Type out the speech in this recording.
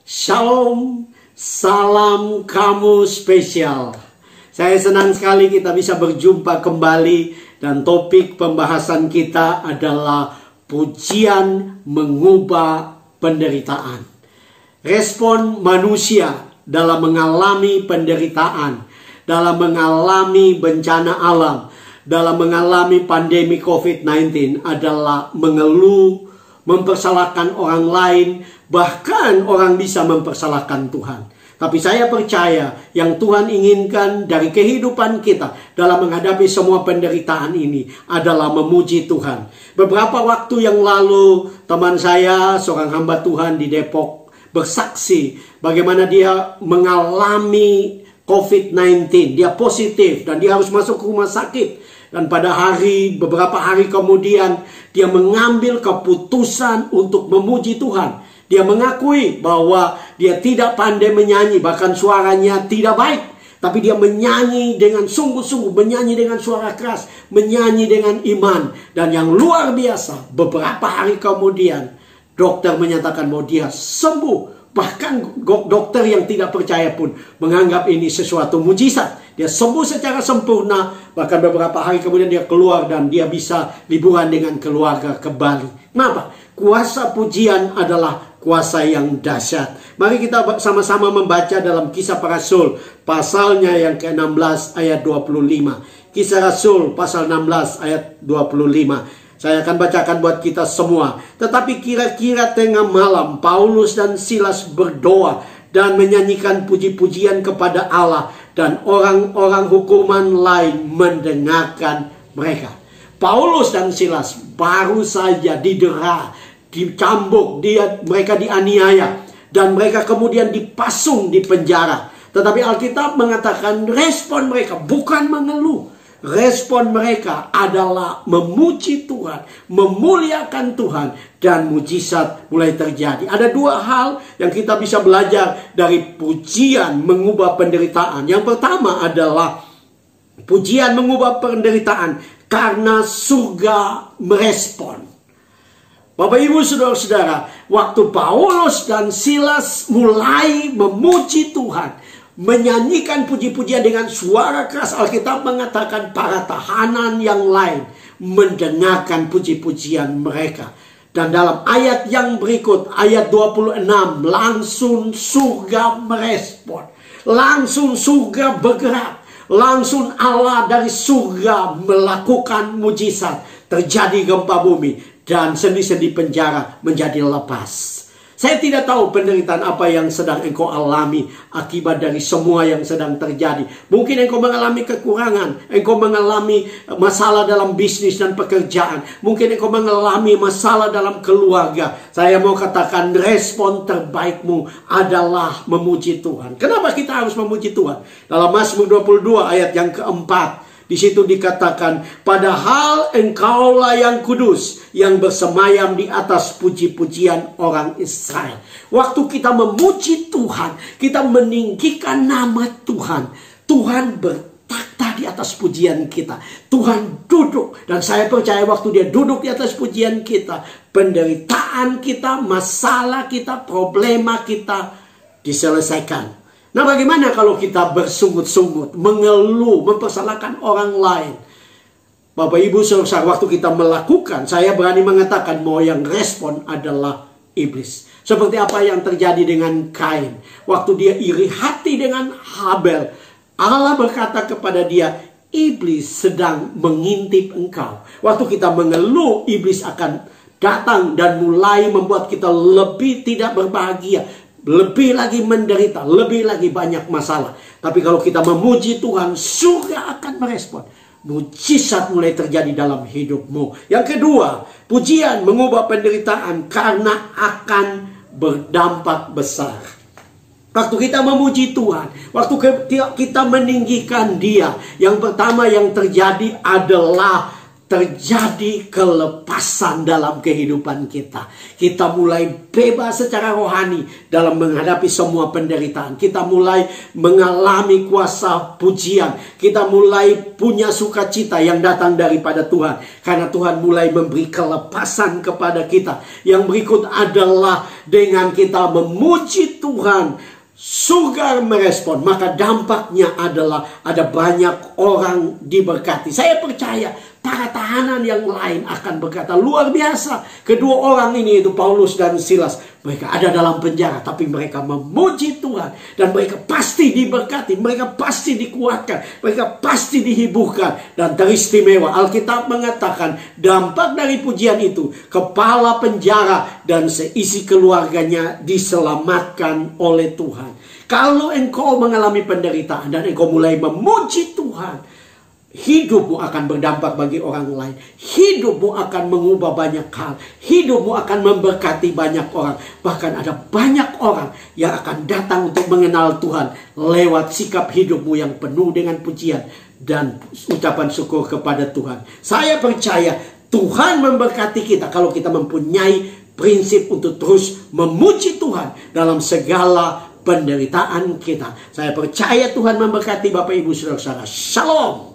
Shalom, salam kamu spesial. Saya senang sekali kita bisa berjumpa kembali dan topik pembahasan kita adalah pujian mengubah penderitaan. Respon manusia dalam mengalami penderitaan, dalam mengalami bencana alam, dalam mengalami pandemi COVID-19 adalah mengeluh, mempersalahkan orang lain, bahkan orang bisa mempersalahkan Tuhan. Tapi saya percaya yang Tuhan inginkan dari kehidupan kita dalam menghadapi semua penderitaan ini adalah memuji Tuhan. Beberapa waktu yang lalu teman saya, seorang hamba Tuhan di Depok, bersaksi bagaimana dia mengalami COVID-19. Dia positif dan dia harus masuk ke rumah sakit. Dan pada beberapa hari kemudian, dia mengambil keputusan untuk memuji Tuhan. Dia mengakui bahwa dia tidak pandai menyanyi, bahkan suaranya tidak baik. Tapi dia menyanyi dengan sungguh-sungguh, menyanyi dengan suara keras, menyanyi dengan iman. Dan yang luar biasa, beberapa hari kemudian, dokter menyatakan bahwa dia sembuh. Bahkan dokter yang tidak percaya pun menganggap ini sesuatu mujizat. Dia sembuh secara sempurna. Bahkan beberapa hari kemudian dia keluar dan dia bisa liburan dengan keluarga ke Bali. Kenapa? Kuasa pujian adalah kuasa yang dahsyat. Mari kita sama-sama membaca dalam Kisah Para Rasul pasalnya yang ke-16 ayat 25. Kisah Rasul pasal 16 ayat 25. Saya akan bacakan buat kita semua. Tetapi kira-kira tengah malam Paulus dan Silas berdoa dan menyanyikan puji-pujian kepada Allah, dan orang-orang hukuman lain mendengarkan mereka. Paulus dan Silas baru saja didera, dicambuk, mereka dianiaya, dan mereka kemudian dipasung di penjara. Tetapi Alkitab mengatakan respon mereka bukan mengeluh. Respon mereka adalah memuji Tuhan, memuliakan Tuhan, dan mujizat mulai terjadi. Ada dua hal yang kita bisa belajar dari pujian mengubah penderitaan. Yang pertama adalah pujian mengubah penderitaan karena surga merespon. Bapak Ibu Saudara-saudara, waktu Paulus dan Silas mulai memuji Tuhan, menyanyikan puji-pujian dengan suara keras, Alkitab mengatakan para tahanan yang lain mendengarkan puji-pujian mereka. Dan dalam ayat yang berikut, ayat 26, langsung surga merespon. Langsung surga bergerak. Langsung Allah dari surga melakukan mujizat. Terjadi gempa bumi dan sendi-sendi penjara menjadi lepas. Saya tidak tahu penderitaan apa yang sedang engkau alami akibat dari semua yang sedang terjadi. Mungkin engkau mengalami kekurangan, engkau mengalami masalah dalam bisnis dan pekerjaan. Mungkin engkau mengalami masalah dalam keluarga. Saya mau katakan respon terbaikmu adalah memuji Tuhan. Kenapa kita harus memuji Tuhan? Dalam Mazmur 22 ayat yang keempat. Di situ dikatakan, padahal engkaulah yang kudus, yang bersemayam di atas puji-pujian orang Israel. Waktu kita memuji Tuhan, kita meninggikan nama Tuhan. Tuhan bertakhta di atas pujian kita. Tuhan duduk, dan saya percaya waktu dia duduk di atas pujian kita, penderitaan kita, masalah kita, problema kita diselesaikan. Nah, bagaimana kalau kita bersungut-sungut, mengeluh, mempersalahkan orang lain? Bapak Ibu Saudara, waktu kita melakukan, saya berani mengatakan bahwa yang respon adalah iblis. Seperti apa yang terjadi dengan Kain. Waktu dia iri hati dengan Habel, Allah berkata kepada dia, iblis sedang mengintip engkau. Waktu kita mengeluh, iblis akan datang dan mulai membuat kita lebih tidak berbahagia. Lebih lagi menderita, lebih lagi banyak masalah. Tapi kalau kita memuji Tuhan, surga akan merespon. Mujizat mulai terjadi dalam hidupmu. Yang kedua, pujian mengubah penderitaan karena akan berdampak besar. Waktu kita memuji Tuhan, waktu kita meninggikan Dia, yang pertama yang terjadi adalah terjadi kelepasan dalam kehidupan kita. Kita mulai bebas secara rohani dalam menghadapi semua penderitaan. Kita mulai mengalami kuasa pujian. Kita mulai punya sukacita yang datang daripada Tuhan. Karena Tuhan mulai memberi kelepasan kepada kita. Yang berikut adalah dengan kita memuji Tuhan, surga merespon, maka dampaknya adalah ada banyak orang diberkati. Saya percaya para tahanan yang lain akan berkata, luar biasa. Kedua orang ini, itu Paulus dan Silas, mereka ada dalam penjara, tapi mereka memuji Tuhan. Dan mereka pasti diberkati, mereka pasti dikuatkan, mereka pasti dihiburkan. Dan teristimewa, Alkitab mengatakan dampak dari pujian itu, kepala penjara dan seisi keluarganya diselamatkan oleh Tuhan. Kalau engkau mengalami penderitaan dan engkau mulai memuji Tuhan, hidupmu akan berdampak bagi orang lain. Hidupmu akan mengubah banyak hal. Hidupmu akan memberkati banyak orang. Bahkan ada banyak orang yang akan datang untuk mengenal Tuhan lewat sikap hidupmu yang penuh dengan pujian dan ucapan syukur kepada Tuhan. Saya percaya Tuhan memberkati kita kalau kita mempunyai prinsip untuk terus memuji Tuhan dalam segala penderitaan kita. Saya percaya Tuhan memberkati Bapak Ibu Saudara-saudara. Shalom.